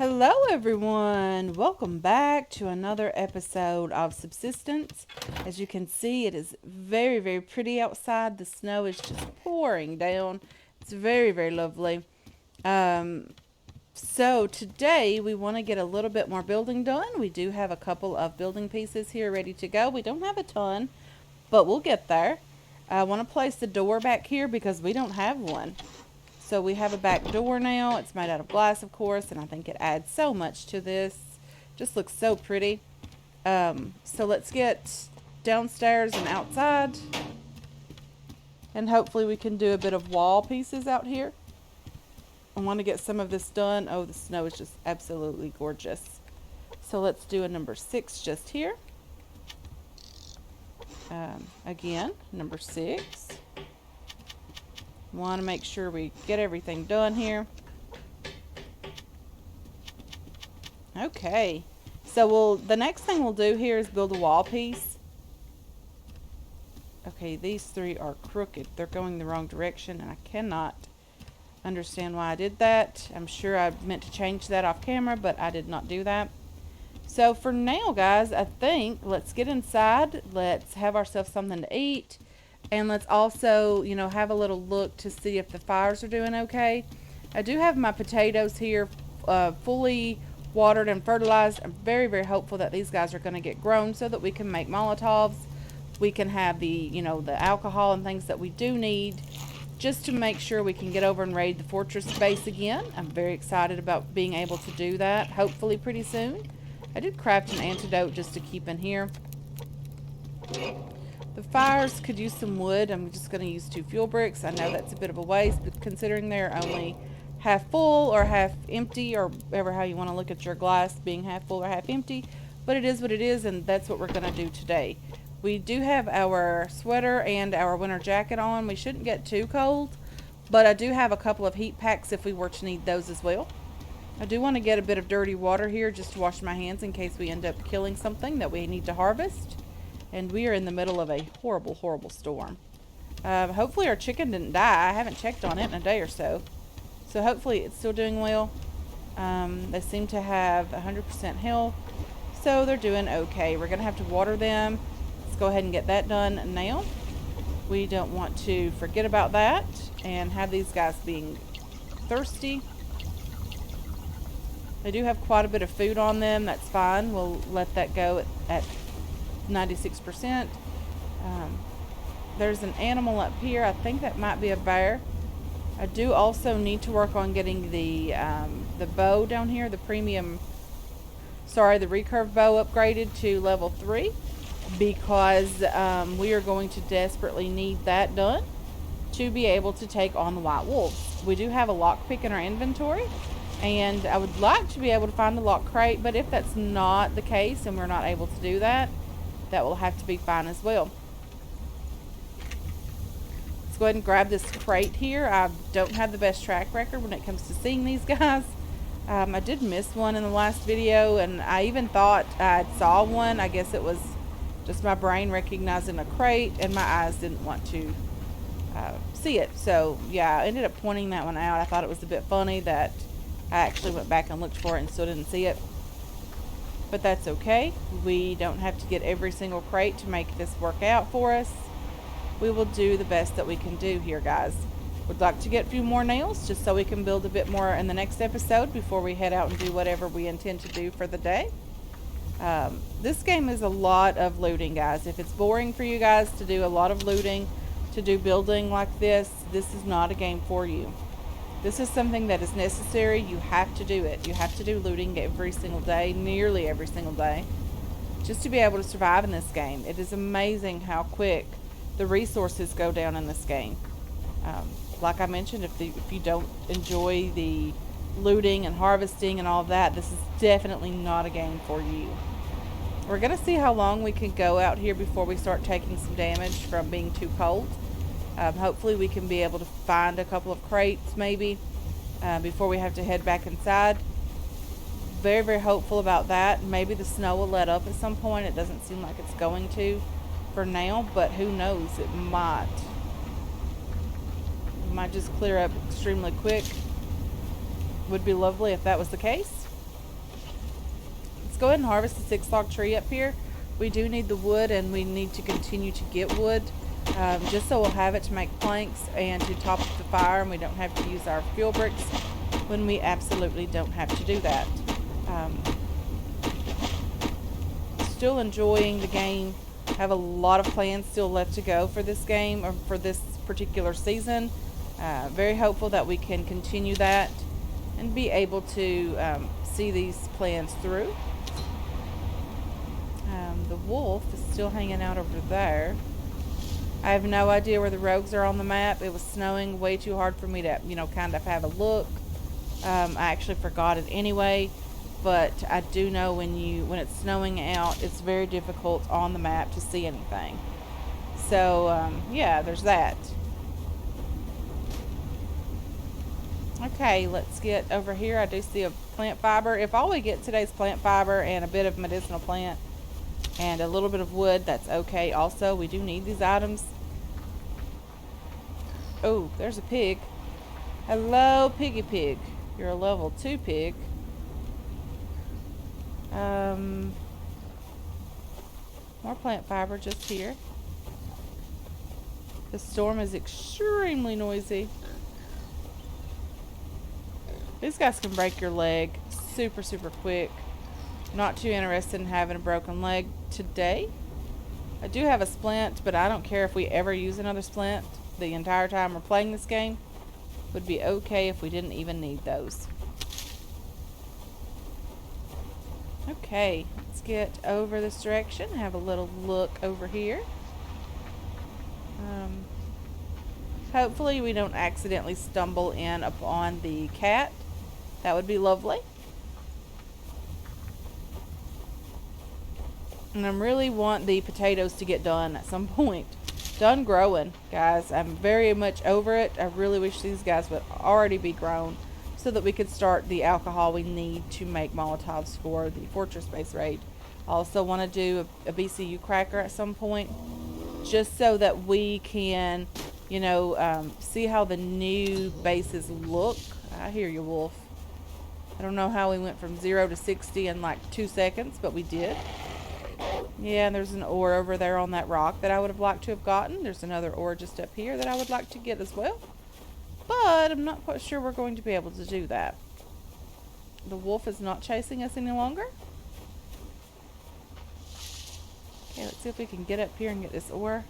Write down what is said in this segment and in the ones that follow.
Hello, everyone. Welcome back to another episode of Subsistence. As you can see, it is very, very pretty outside. The snow is just pouring down. It's very, very lovely. Um, so today we want to get a little bit more building done. We do have a couple of building pieces here ready to go. We don't have a ton, but we'll get there. I want to place the door back here because we don't have one. So we have a back door now. It's made out of glass, of course, and I think it adds so much to this. Just looks so pretty. So let's get downstairs and outside. And hopefully we can do a bit of wall pieces out here. I want to get some of this done. Oh, the snow is just absolutely gorgeous. So let's do a number 6 just here. Again, number 6. Want to make sure we get everything done here. Okay, so the next thing we'll do here is build a wall piece. Okay, these 3 are crooked. They're going the wrong direction, and I cannot understand why I did that. I'm sure I meant to change that off camera, but I did not do that. So for now, guys, I think let's get inside. Let's have ourselves something to eat. And let's also, have a little look to see if the fires are doing okay. I do have my potatoes here fully watered and fertilized. I'm very, very hopeful that these guys are going to get grown so that we can make Molotovs. We can have the alcohol and things that we do need just to make sure we can get over and raid the fortress base again. I'm very excited about being able to do that, hopefully pretty soon. I did craft an antidote just to keep in here. The fires could use some wood. I'm just going to use 2 fuel bricks. I know that's a bit of a waste, but considering they're only half full or half empty, or whatever how you want to look at your glass being half full or half empty, but it is what it is, and that's what we're going to do today. We do have our sweater and our winter jacket on. We shouldn't get too cold, but I do have a couple of heat packs if we were to need those as well. I do want to get a bit of dirty water here just to wash my hands in case we end up killing something that we need to harvest. And we are in the middle of a horrible, horrible storm. Hopefully our chicken didn't die. I haven't checked on it in a day or so. So hopefully it's still doing well. They seem to have 100% health. So they're doing okay. We're going to have to water them. Let's go ahead and get that done now. We don't want to forget about that and have these guys being thirsty. They do have quite a bit of food on them. That's fine. We'll let that go at 96%. There's an animal up here. I think that might be a bear. I do also need to work on getting the bow down here, the recurve bow upgraded to level 3 because we are going to desperately need that done to be able to take on the white wolves. We do have a lockpick in our inventory, and I would like to be able to find the lock crate, but if that's not the case and we're not able to do that, that will have to be fine as well. Let's go ahead and grab this crate here. I don't have the best track record when it comes to seeing these guys. I did miss one in the last video, and I even thought I saw one. I guess it was just my brain recognizing a crate, and my eyes didn't want to see it. So, yeah, I ended up pointing that one out. I thought it was a bit funny that I actually went back and looked for it and still didn't see it. But that's okay. We don't have to get every single crate to make this work out for us. We will do the best that we can do here, guys. Would like to get a few more nails just so we can build a bit more in the next episode before we head out and do whatever we intend to do for the day. This game is a lot of looting, guys. If it's boring for you guys to do a lot of looting, to do building like this is not a game for you. This is something that is necessary. You have to do it. You have to do looting every single day, nearly every single day, just to be able to survive in this game. It is amazing how quick the resources go down in this game. Like I mentioned, if you don't enjoy the looting and harvesting and all of that, this is definitely not a game for you. We're going to see how long we can go out here before we start taking some damage from being too cold. Hopefully we can be able to find a couple of crates maybe before we have to head back inside. Very, very hopeful about that. Maybe the snow will let up at some point. It doesn't seem like it's going to for now, but who knows? It might. It might just clear up extremely quick. Would be lovely if that was the case. go ahead and harvest the 6-log tree up here. We do need the wood, and we need to continue to get wood, just so we'll have it to make planks and to top up the fire, and we don't have to use our fuel bricks when we absolutely don't have to do that. Still enjoying the game. Have a lot of plans still left to go for this game, or for this particular season. Very hopeful that we can continue that and be able to see these plans through. The wolf is still hanging out over there. I have no idea where the rogues are on the map. It was snowing way too hard for me to, kind of have a look. I actually forgot it anyway, but I do know when it's snowing out, it's very difficult on the map to see anything. So, yeah, there's that. Okay, let's get over here. I do see a plant fiber. If all we get today is plant fiber and a bit of medicinal plant and a little bit of wood, that's okay. Also, we do need these items. Oh, there's a pig. Hello, piggy pig. You're a level 2 pig. More plant fiber just here. The storm is extremely noisy. These guys can break your leg super, super quick. Not too interested in having a broken leg today. I do have a splint, but I don't care if we ever use another splint the entire time we're playing this game. Would be okay if we didn't even need those. Okay, let's get over this direction. Have a little look over here. Hopefully we don't accidentally stumble in upon the cat. That would be lovely. And I really want the potatoes to get done at some point. Done growing, guys. I'm very much over it. I really wish these guys would already be grown so that we could start the alcohol we need to make Molotovs for the Fortress Base raid. I also want to do a BCU cracker at some point, just so that we can, see how the new bases look. I hear you, wolf. I don't know how we went from 0 to 60 in like 2 seconds, but we did. Yeah, and there's an ore over there on that rock that I would have liked to have gotten. There's another ore just up here that I would like to get as well. But I'm not quite sure we're going to be able to do that. The wolf is not chasing us any longer. Okay, let's see if we can get up here and get this ore.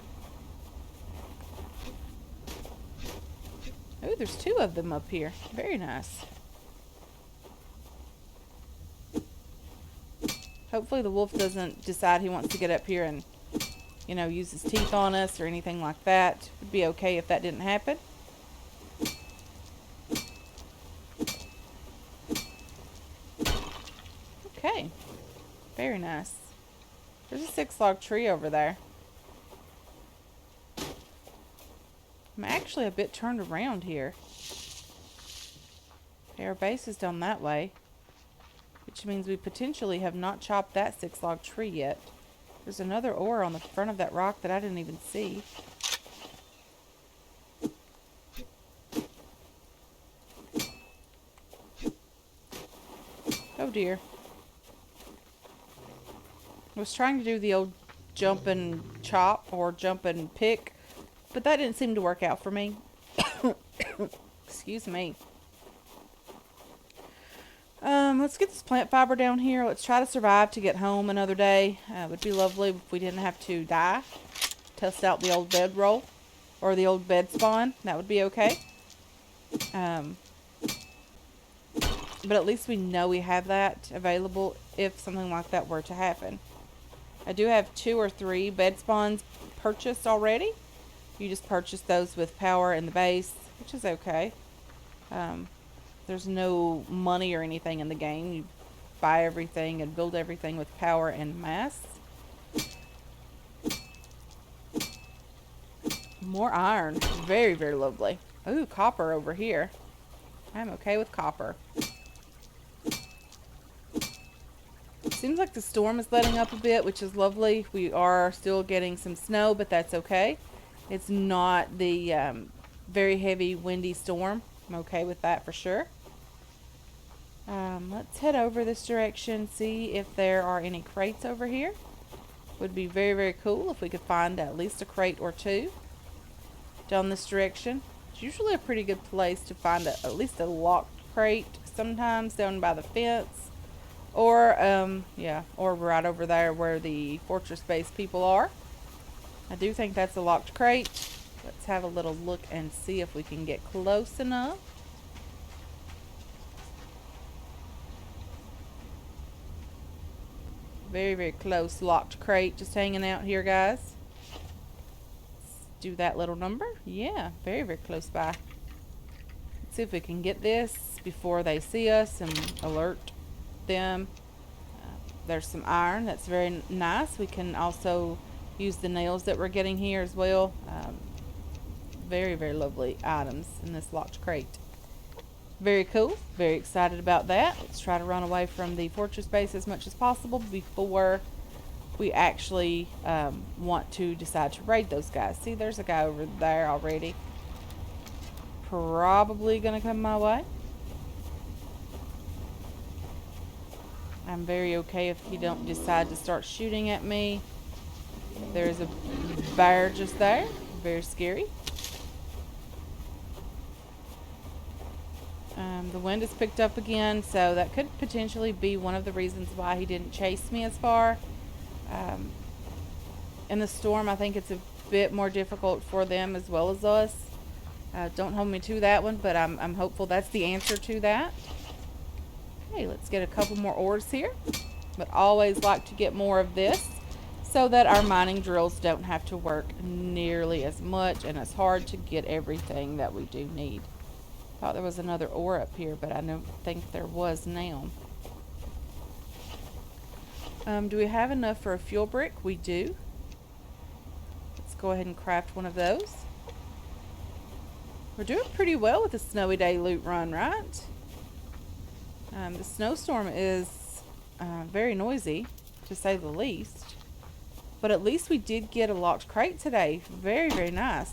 Oh, there's 2 of them up here. Very nice. Hopefully the wolf doesn't decide he wants to get up here and, use his teeth on us or anything like that. It'd be okay if that didn't happen. Okay. Very nice. There's a 6-log tree over there. I'm actually a bit turned around here. Okay, our base is down that way, which means we potentially have not chopped that 6-log tree yet. There's another ore on the front of that rock that I didn't even see. Oh dear. I was trying to do the old jump and chop or jump and pick, but that didn't seem to work out for me. Excuse me. Let's get this plant fiber down here. Let's try to survive to get home another day. It would be lovely if we didn't have to die. Test out the old bed roll or the old bed spawn. That would be okay. But at least we know we have that available if something like that were to happen. I do have 2 or 3 bed spawns purchased already. You just purchase those with power in the base, which is okay. There's no money or anything in the game. You buy everything and build everything with power and mass. More iron. Very, very lovely. Ooh, copper over here. I'm okay with copper. Seems like the storm is letting up a bit, which is lovely. We are still getting some snow, but that's okay. It's not the very heavy windy storm. I'm okay with that for sure. Let's head over this direction, see if there are any crates over here. Would be very, very cool if we could find at least a crate or two down this direction. It's usually a pretty good place to find at least a locked crate, sometimes down by the fence, or or right over there where the fortress base people are. I do think that's a locked crate. Let's have a little look and see if we can get close enough. Very, very close locked crate just hanging out here, guys. Let's do that little number. Yeah, very, very close by. Let's see if we can get this before they see us and alert them. There's some iron. That's very nice. We can also use the nails that we're getting here as well. Very, very lovely items in this locked crate. Very cool. Very excited about that. Let's try to run away from the fortress base as much as possible before we actually want to decide to raid those guys. See, there's a guy over there already. Probably going to come my way. I'm very okay if you don't decide to start shooting at me. There's a bear just there. Very scary. The wind has picked up again, so that could potentially be one of the reasons why he didn't chase me as far. In the storm, I think it's a bit more difficult for them as well as us. Don't hold me to that one, but I'm hopeful that's the answer to that. Okay, let's get a couple more ores here. But always like to get more of this so that our mining drills don't have to work nearly as much and as hard to get everything that we do need. Thought there was another ore up here, but I don't think there was now. Do we have enough for a fuel brick? We do. Let's go ahead and craft one of those. We're doing pretty well with the snowy day loot run, right? The snowstorm is very noisy, to say the least. But at least we did get a locked crate today. Very, very nice.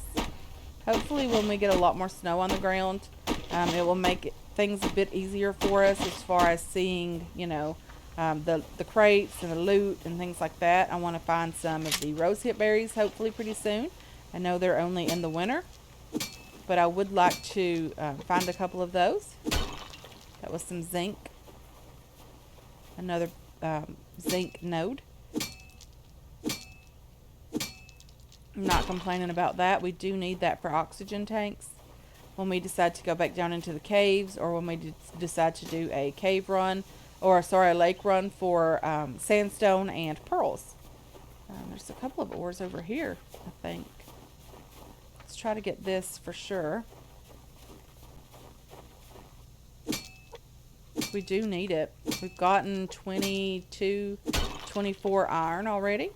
Hopefully when we get a lot more snow on the ground, it will make things a bit easier for us as far as seeing, you know, the crates and the loot and things like that. I want to find some of the rosehip berries hopefully pretty soon. I know they're only in the winter, but I would like to find a couple of those. That was some zinc. Another zinc node. I'm not complaining about that. We do need that for oxygen tanks when we decide to go back down into the caves, or when we decide to do a cave run, or sorry, a lake run for sandstone and pearls. There's a couple of ores over here, I think. Let's try to get this for sure. We do need it. We've gotten 22, 24 iron already.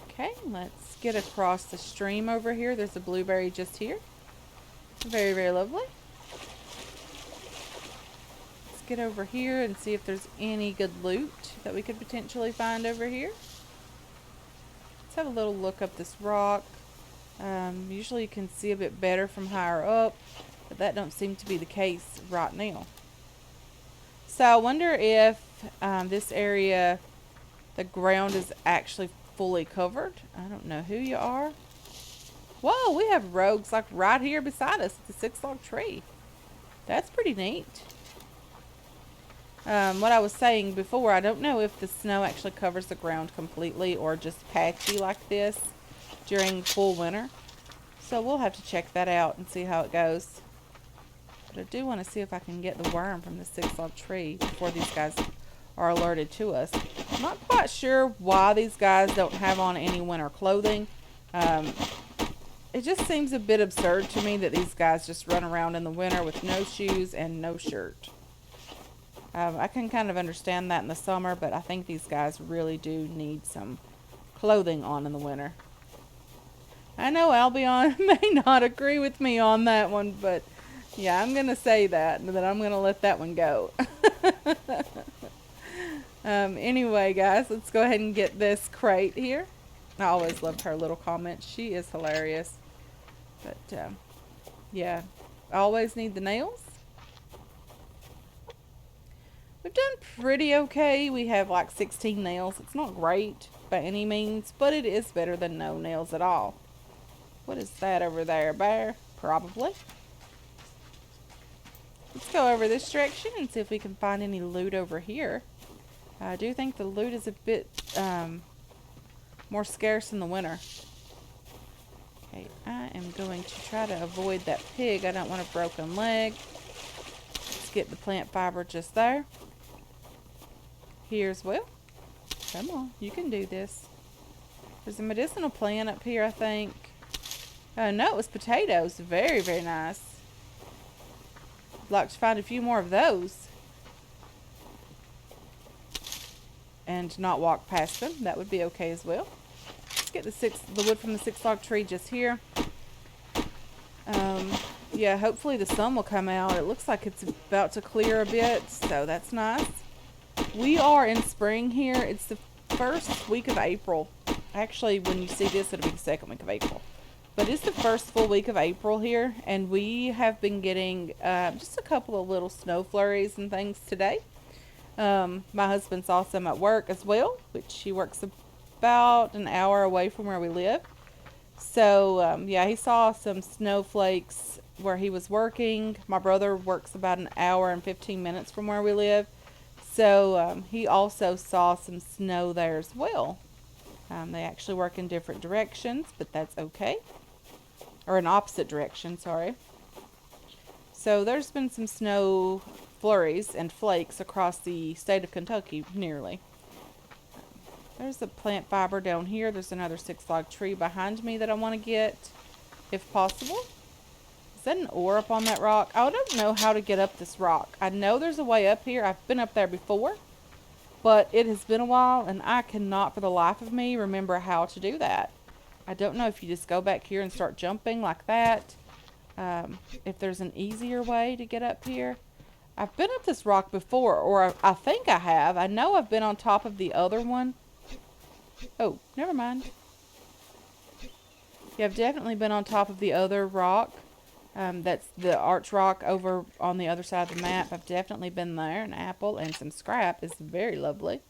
Okay, let's get across the stream over here. There's a blueberry just here. Very, very lovely. Let's get over here and see if there's any good loot that we could potentially find over here. Let's have a little look up this rock. Usually you can see a bit better from higher up, but that don't seem to be the case right now. So I wonder if this area, the ground is actually fully covered. I don't know who you are. Whoa, we have rogues like right here beside us at the 6-log tree. That's pretty neat. What I was saying before, I don't know if the snow actually covers the ground completely or just patchy like this during full winter. So we'll have to check that out and see how it goes. But I do want to see if I can get the worm from the 6-log tree before these guys are alerted to us. I'm not quite sure why these guys don't have on any winter clothing. It just seems a bit absurd to me that these guys just run around in the winter with no shoes and no shirt. I can kind of understand that in the summer, but I think these guys really do need some clothing on in the winter. I know Albion may not agree with me on that one, but yeah, I'm going to say that, and then I'm going to let that one go. Anyway, guys, let's go ahead and get this crate here. I always loved her little comments. She is hilarious. But, yeah, I always need the nails. We've done pretty okay. We have like 16 nails. It's not great by any means, but it is better than no nails at all. What is that over there, bear? Probably. Let's go over this direction and see if we can find any loot over here. I do think the loot is a bit more scarce in the winter. Okay, I am going to try to avoid that pig. I don't want a broken leg. Let's get the plant fiber just there. Here as well. Come on, you can do this. There's a medicinal plant up here, I think. No, it was potatoes. Very, very nice. I'd like to find a few more of those. And not walk past them. That would be okay as well. Let's get the wood from the 6-log tree just here. Yeah, hopefully the sun will come out. It looks like it's about to clear a bit, so that's nice. We are in spring here. It's the first week of April. Actually, when you see this, it'll be the second week of April. But it's the first full week of April here, and we have been getting just a couple of little snow flurries and things today. My husband saw some at work as well, which he works about an hour away from where we live. So, yeah, he saw some snowflakes where he was working. My brother works about an hour and 15 minutes from where we live. So, he also saw some snow there as well. They actually work in different directions, but that's okay. Or in opposite direction, sorry. So there's been some snow flurries and flakes across the state of Kentucky, nearly. There's a plant fiber down here. There's another 6-log tree behind me that I want to get, if possible. Is that an ore up on that rock? I don't know how to get up this rock. I know there's a way up here. I've been up there before, but it has been a while, and I cannot for the life of me remember how to do that. I don't know if you just go back here and start jumping like that. If there's an easier way to get up here. I've been up this rock before, or I think I have. I know I've been on top of the other one. Oh, never mind. Yeah, I've definitely been on top of the other rock. That's the arch rock over on the other side of the map. I've definitely been there. An apple and some scrap is very lovely.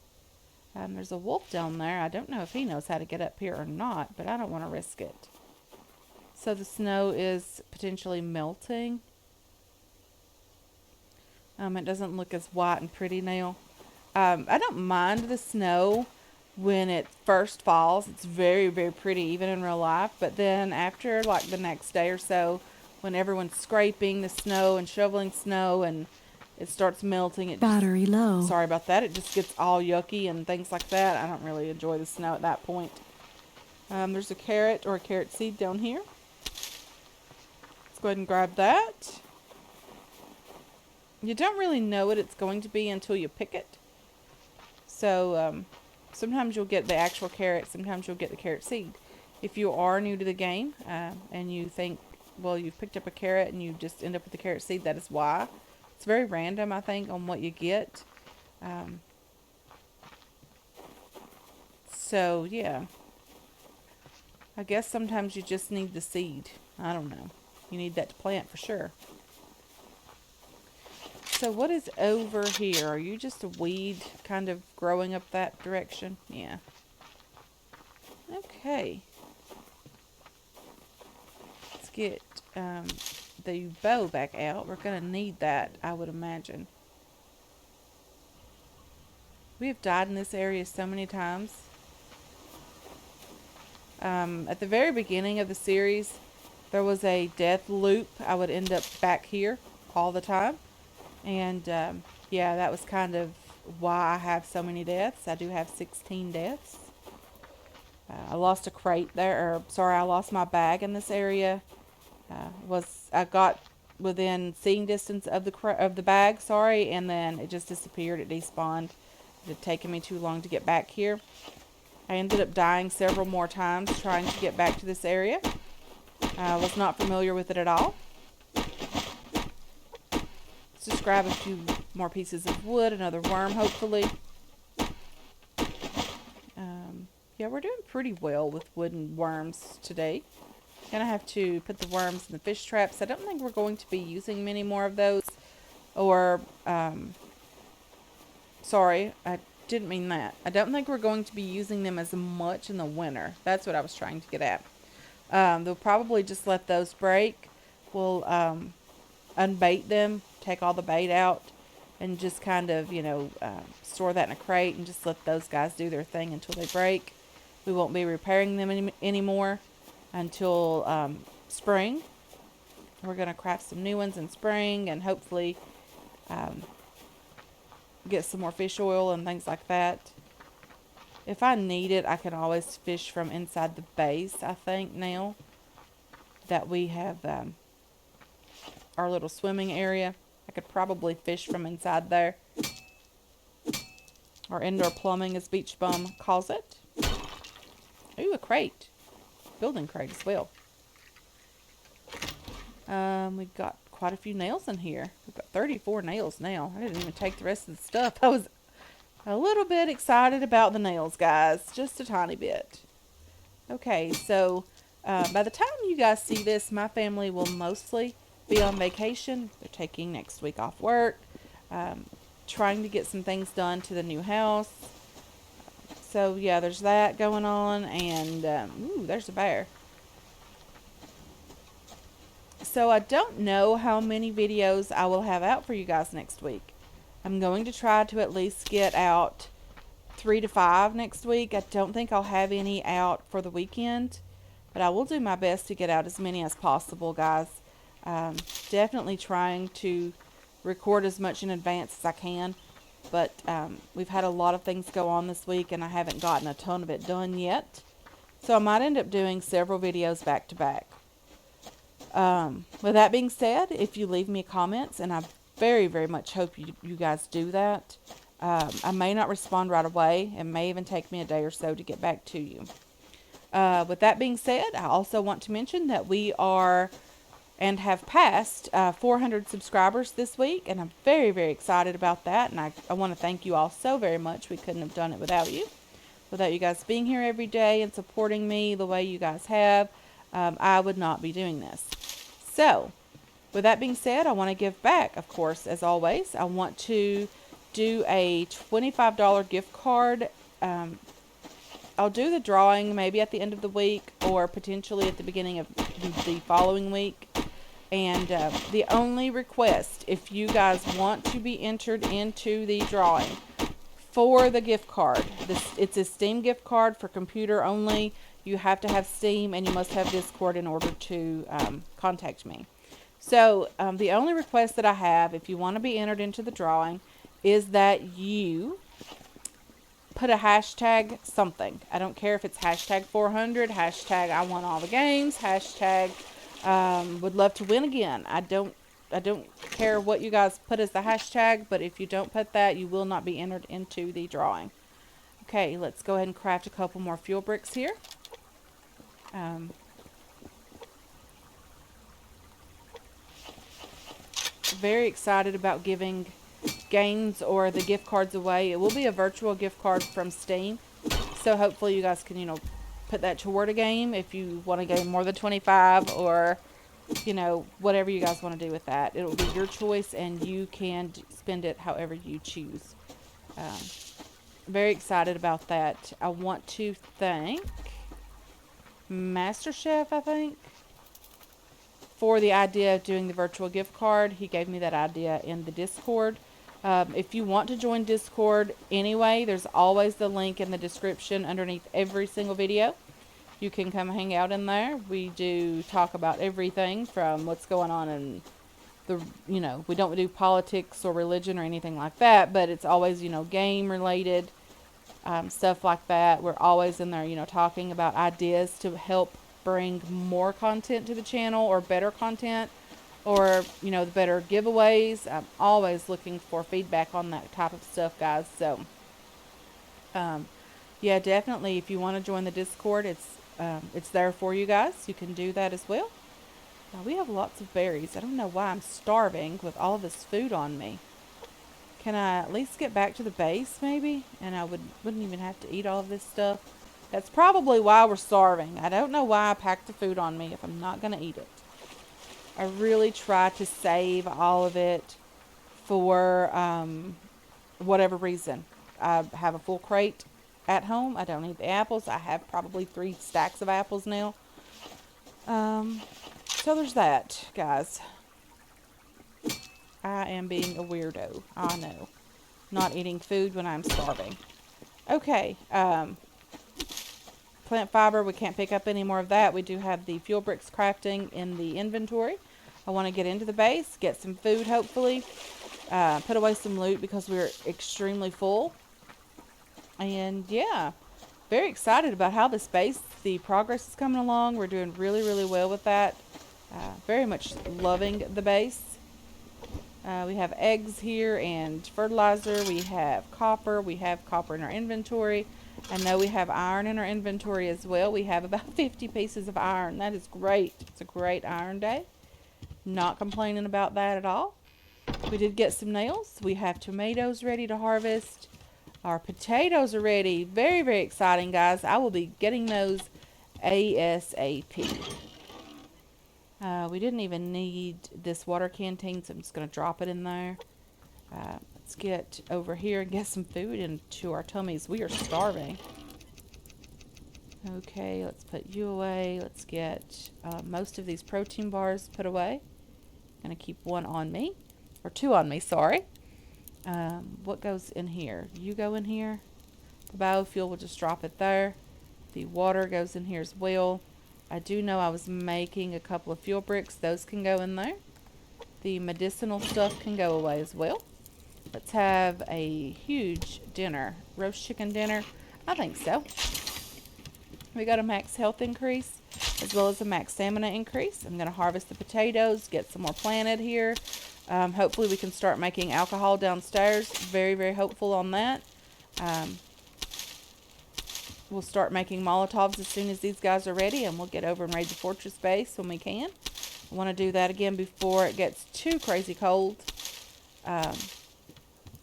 There's a wolf down there. I don't know if he knows how to get up here or not, but I don't want to risk it. So the snow is potentially melting. It doesn't look as white and pretty now. I don't mind the snow when it first falls. It's very, very pretty, even in real life. But then after, like, the next day or so, when everyone's scraping the snow and shoveling snow and it starts melting, Battery low. Sorry about that. It just gets all yucky and things like that. I don't really enjoy the snow at that point. There's a carrot or a carrot seed down here. Let's go ahead and grab that. You don't really know what it's going to be until you pick it. So, sometimes you'll get the actual carrot. Sometimes you'll get the carrot seed. If you are new to the game and you think, well, you've picked up a carrot and you just end up with the carrot seed, that is why. It's very random, I think, on what you get. So, yeah. I guess sometimes you just need the seed. I don't know. You need that to plant for sure. So what is over here? Are you just a weed kind of growing up that direction? Yeah. Okay. Let's get the bow back out. We're going to need that, I would imagine. We have died in this area so many times. At the very beginning of the series, there was a death loop. I would end up back here all the time. And, yeah, that was kind of why I have so many deaths. I do have 16 deaths. I lost a crate there, or sorry, I lost my bag in this area. I got within seeing distance of the bag, sorry, and then it just disappeared. It despawned. It had taken me too long to get back here. I ended up dying several more times trying to get back to this area. I was not familiar with it at all. Let's just grab a few more pieces of wood, another worm, hopefully. Yeah, we're doing pretty well with wood and worms today. Gonna have to put the worms in the fish traps. I don't think we're going to be using many more of those, or Sorry, I didn't mean that. I don't think we're going to be using them as much in the winter. That's what I was trying to get at. They'll probably just let those break. We'll unbait them, take all the bait out, and just kind of, store that in a crate and just let those guys do their thing until they break. We won't be repairing them anymore until spring. We're going to craft some new ones in spring and hopefully get some more fish oil and things like that. If I need it, I can always fish from inside the base, I think, now that we have our little swimming area. I could probably fish from inside there. Or indoor plumbing, as Beach Bum calls it. Ooh, a crate. Building crate as well. We've got quite a few nails in here. We've got 34 nails now. I didn't even take the rest of the stuff. I was a little bit excited about the nails, guys. Just a tiny bit. Okay, so by the time you guys see this, my family will mostly be on vacation. They're taking next week off work. Trying to get some things done to the new house. So, yeah, there's that going on. And, ooh, there's a bear. So, I don't know how many videos I will have out for you guys next week. I'm going to try to at least get out 3 to 5 next week. I don't think I'll have any out for the weekend. But I will do my best to get out as many as possible, guys. Definitely trying to record as much in advance as I can. But we've had a lot of things go on this week and I haven't gotten a ton of it done yet. So I might end up doing several videos back to back. With that being said, if you leave me comments, and I very, very much hope you guys do that. I may not respond right away. It may even take me a day or so to get back to you. With that being said, I also want to mention that we are and have passed 400 subscribers this week, and I'm very, very excited about that, and I want to thank you all so very much. We couldn't have done it without you. Without you guys being here every day and supporting me the way you guys have, I would not be doing this. So, with that being said, I want to give back, of course, as always. I want to do a $25 gift card. I'll do the drawing maybe at the end of the week or potentially at the beginning of the following week. And the only request, if you guys want to be entered into the drawing for the gift card, it's a Steam gift card for computer only. You have to have Steam and you must have Discord in order to contact me. So the only request that I have, if you want to be entered into the drawing, is that you put a hashtag something. I don't care if it's hashtag 400, hashtag I want all the games, hashtag would love to win again. I don't care what you guys put as the hashtag, but if you don't put that, you will not be entered into the drawing. Okay, let's go ahead and craft a couple more fuel bricks here. Very excited about giving games or the gift cards away. It will be a virtual gift card from Steam, so hopefully you guys can, put that toward a game if you want a game more than 25 or, whatever you guys want to do with that. It will be your choice and you can spend it however you choose. Very excited about that. I want to thank MasterChef, I think, for the idea of doing the virtual gift card. He gave me that idea in the Discord. If you want to join Discord anyway, there's always the link in the description underneath every single video. You can come hang out in there. We do talk about everything from what's going on in the, we don't do politics or religion or anything like that, but it's always, game related, stuff like that. We're always in there, talking about ideas to help bring more content to the channel or better content or, the better giveaways. I'm always looking for feedback on that type of stuff, guys. So, yeah, definitely if you want to join the Discord, it's there for you guys. You can do that as well. We have lots of berries. I don't know why I'm starving with all of this food on me. Can I at least get back to the base, maybe? And I wouldn't even have to eat all of this stuff. That's probably why we're starving. I don't know why I packed the food on me if I'm not going to eat it. I really try to save all of it for whatever reason. I have a full crate at home. I don't need the apples. I have probably 3 stacks of apples now. So there's that, guys. I am being a weirdo. I know. Not eating food when I'm starving. Okay. Plant fiber, we can't pick up any more of that. We do have the fuel bricks crafting in the inventory. I want to get into the base, get some food hopefully, put away some loot because we're extremely full. And yeah, very excited about how this base, the progress is coming along. We're doing really, really well with that. Very much loving the base. We have eggs here and fertilizer. We have copper. We have copper in our inventory. I know we have iron in our inventory as well. We have about 50 pieces of iron. That is great. It's a great iron day. Not complaining about that at all. We did get some nails. We have tomatoes ready to harvest. Our potatoes are ready. Very, very exciting, guys. I will be getting those ASAP. We didn't even need this water canteen, so I'm just going to drop it in there. Let's get over here and get some food into our tummies. We are starving. Okay, let's put you away. Let's get most of these protein bars put away. I'm going to keep 1 on me. Or 2 on me, sorry. What goes in here? You go in here. The biofuel, we'll just drop it there. The water goes in here as well. I do know I was making a couple of fuel bricks. Those can go in there. The medicinal stuff can go away as well. Let's have a huge dinner. Roast chicken dinner. I think so. We got a max health increase as well as a max stamina increase. I'm going to harvest the potatoes, get some more planted here. Hopefully we can start making alcohol downstairs. Very, very hopeful on that. We'll start making Molotovs as soon as these guys are ready, and we'll get over and raid the fortress base when we can. I want to do that again before it gets too crazy cold.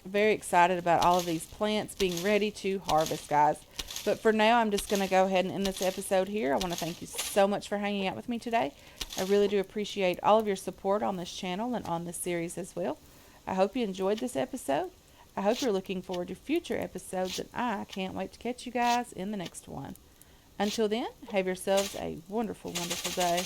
Very excited about all of these plants being ready to harvest, guys. But for now, I'm just going to go ahead and end this episode here. I want to thank you so much for hanging out with me today. I really do appreciate all of your support on this channel and on this series as well. I hope you enjoyed this episode. I hope you're looking forward to future episodes, and I can't wait to catch you guys in the next one. Until then, have yourselves a wonderful, wonderful day.